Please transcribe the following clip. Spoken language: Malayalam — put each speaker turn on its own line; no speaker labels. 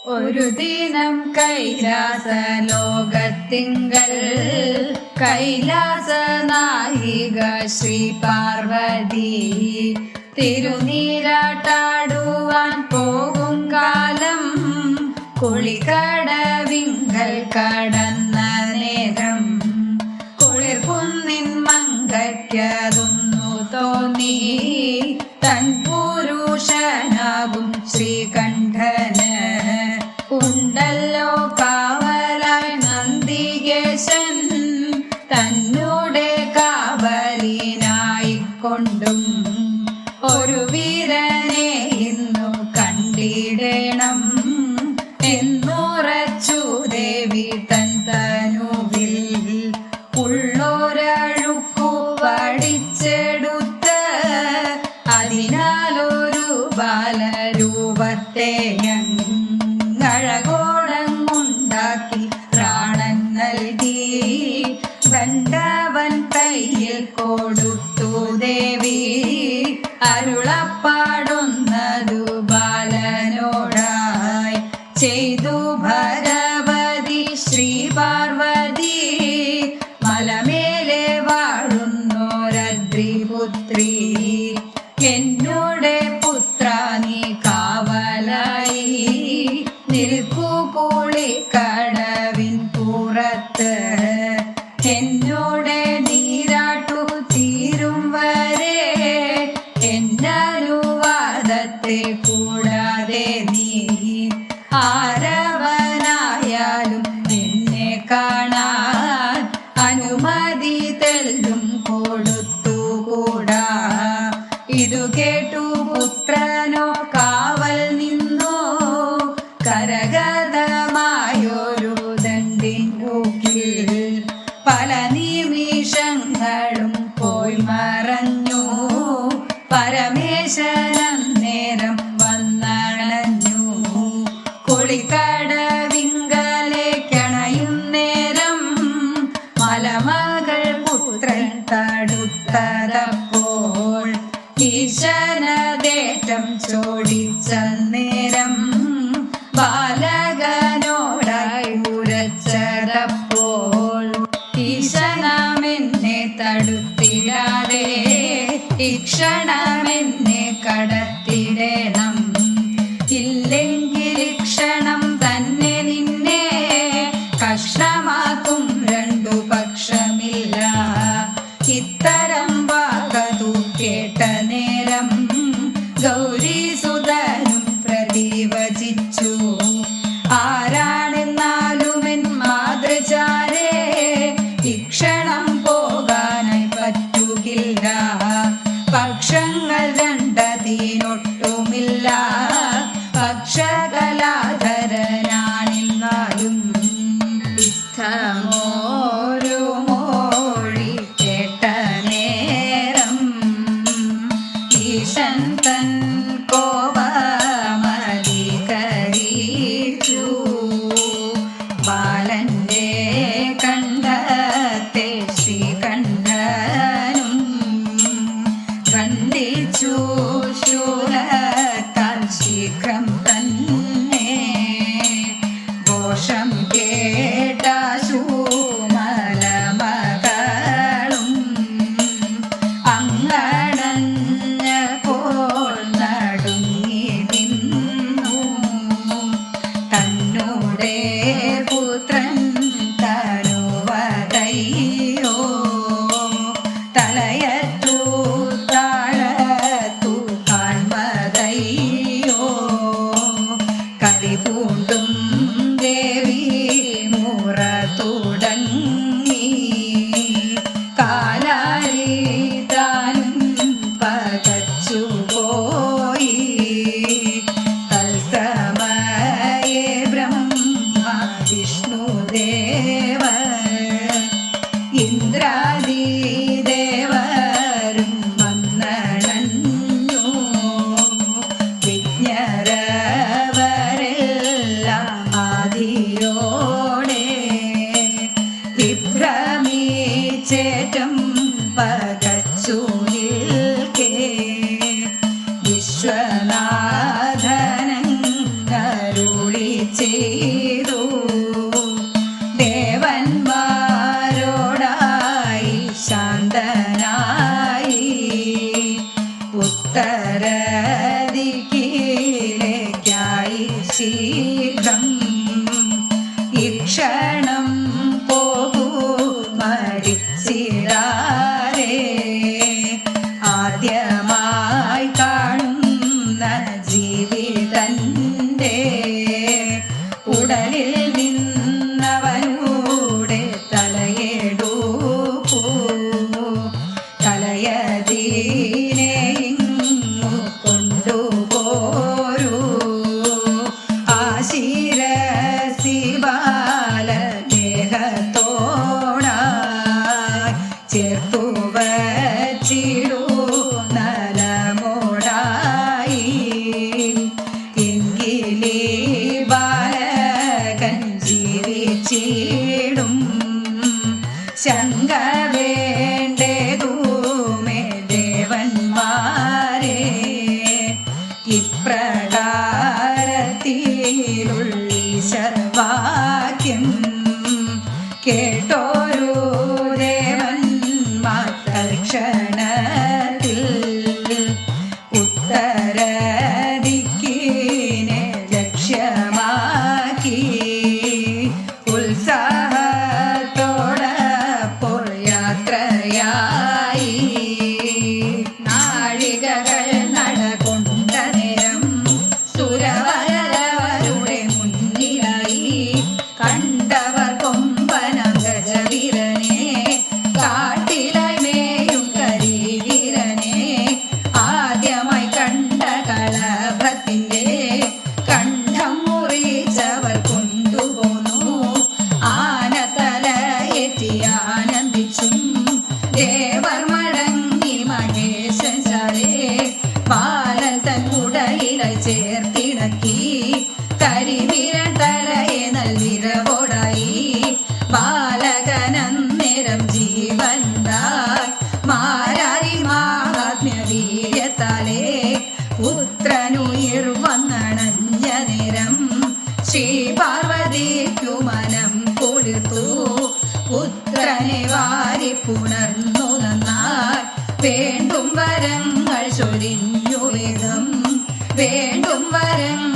ഒരു ദിനം കൈലാസ ലോകത്തിങ്കൽ കൈലാസ നായിക ശ്രീ പാർവതി തിരുനീരാട്ടാടുവാൻ പോകും കാലം കുളിക്കടവിങ്കൽ കടന്ന നേരം കുളിർകുന്നിൻ മങ്കയ്ക്കതൊന്നു തോന്നി തൻ പുരുഷനാകും ശ്രീകണ്ഠന് ഉണ്ടല്ലോ കാവലായി നന്ദികേശൻ തന്നോടെ കാവലിനായിക്കൊണ്ടും ഒരു വീരനെ ഇന്നു കണ്ടിടണം എന്നുറച്ചു ദേവി തൻ തനുവിൽ ഉള്ളൊരഴുക്കു വടിച്ചെടുത്ത് അതിനാലൊരു ബാലരൂപത്തെ അഴകോടങ്ങുണ്ടാക്കി പ്രാണൻ നൽകി ദണ്ഡവൻ കയ്യിൽ കൊടുത്തു ദേവി അരുളപ്പാടുന്നതു ബാലനോടായി ചെയ്തു ഭഗവതി ശ്രീ പാർവതി മലമേലെ വാഴുന്നോരദ്രിപുത്രി എന്നോടെ പുത്ര നീ കാവലായി നിൽക്കൂ കുളിക്കടവിൻ പുറത്ത് എന്നോടെ നീരാട്ടു തീരും വരെ എന്നനുവാദത്തെ കൂടാതെ നീ ആരവനായാലും എന്നെ കാണാൻ അനുമതി തെല്ലും കൊടുത്തുകൂടാ. ഇതു കേട്ടു പുത്രനോ കാവൽ നിന്നു കരഗതമായൊരു ദണ്ഡിൻ ൂക്കിൽ പല നിമിഷങ്ങളും പോയി മറഞ്ഞു. പരമേശ്വരൻ നേരം വന്നണഞ്ഞു കുളിക്കടവിങ്കലേക്കണയും നേരം മലമകൾ പുത്രൻ തടുത്തതപ്പോൾ ഈശനദേറ്റം ചോടിച്ച നേരം ബാലകനോടായി ഉരച്ചതപ്പോൾ ഈശനമെന്നെ തടുത്തിടാതെ ഇക്ഷണമെന്നെ കടത്തിടണം. ഇല്ലെങ്കിൽ ഇക്ഷണം തന്നെ നിന്നെ കഷ്ണമാക്കും രണ്ടു പക്ഷമില്ല. ഇത്തരം വാക്കതു കേട്ട നേരം ഗൗരീസുതനും പ്രതിവചിച്ചു, ആരാണെന്നാലുമെൻ മാതൃചാരേ ഇക്ഷണം പോകാനായി പറ്റുകില്ല. പക്ഷങ്ങൾ രണ്ടതിനൊട്ടുമില്ല. പക്ഷകലാധരനാണെന്നാലും ഇത്തമോരു മോഴി കേട്ട നേരം ഈശൻ തൻ കോപമധികരിച്ചു. ബാലന്റെ കണ്ഠത്തെ ശ്രീകണ്ഠനും ഖണ്ഡിച്ചു ശൂലത്താൽ ശീഘ്രം തന്നെ. ഘോഷം കേട്ടാശു മലമകളും അങ്ങടഞ്ഞപ്പോൾ നടുങ്ങി നിന്നു. തന്നോടെ പുത്രൻ തരുവതയ്യോ തലയത്തു താഴത്തു കാൺമതയ്യോ. കരിപൂണ്ടും ദേവി മുറ തുടങ്ങി കാലാരി താനും പകച്ചുപോയി. തത്സമയേ ബ്രഹ്മ വിഷ്ണുദേവ ഇന്ദ്രാദി ദേവരും വന്നണഞ്ഞു. വിജ്ഞരവരെല്ലാം ആദിയോടെ വിഭ്രമിച്ചേറ്റം പകച്ചു നിൽക്കേ. വിശ്വനാഥനൻ കരുളി ചെയ്തു. ദേവന്മാരോടായി ശാന്തനായി ഉത്തരദിക്കിലേക്കായി ശീഘ്രം ഇക്ഷണം പോകൂ മടിച്ചിടാതെ. ആദ്യമായി കാണുന്ന ജീവിതന്റെ ഉടലിൽ നിന്നവനൂടെ തലയെടുക്കൂ. തലയതീനെ ഇങ്ങു കൊണ്ടുപോരൂ. ആ ശിരസിബാലദേഹത്തോടായി ചേർത്തു വച്ചിടൂ നലമോടായി. എങ്കിലീ ബാലകൻ ജീവിച്ചിടും. ശങ്ക വേണ്ടേതുമേ ദേവന്മാരെ. ഇപ്രകാരത്തിലുള്ളീശ്വരവാക്യം കേട്ടോരു ദേവന്മാർ തൽക്ഷണത്തിൽ ഉത്തരദിക്കിനെ ലക്ഷ്യമാക്കി ഉത്സാഹത്തോടപ്പോൾ യാത്രയായി. നാഴികകൾ നടകൊണ്ട നേരം സുരവരവരുടെ മുന്നിലായി കണ്ടവർ കൊമ്പനം ഗജവീരനെ, കാട്ടിലായി മേയും കരിവീരനെ. ആദ്യമായി കണ്ട കളഭത്തിന്റെ കണ്ഠം മുറിച്ചവർ കൊണ്ടുപോന്നു. ആനത്തലയേറ്റി ആനന്ദിച്ചും ദേവർ മടങ്ങി മഹേശൻ ചാലേ. ബാലൻ തൻ ഉടലിലായി ചേർത്തിണക്കി കരിവീരൻ തലയെ നൽവിരവോടായി. ബാലകനന്നേരം ജീവനുണ്ടായി മാരാരി മാഹാത്മ്യവീര്യത്താലേ. പുത്രനുയിർ വന്നണഞ്ഞ നേരം ശ്രീ പാർവതിക്കു മനം കുളിർത്തു. പുത്രനെ വാരി പുണർന്നു നന്നായി വേണ്ടും വരങ്ങൾ ചൊരിഞ്ഞു വേഗം. വേണ്ടും വരങ്ങൾ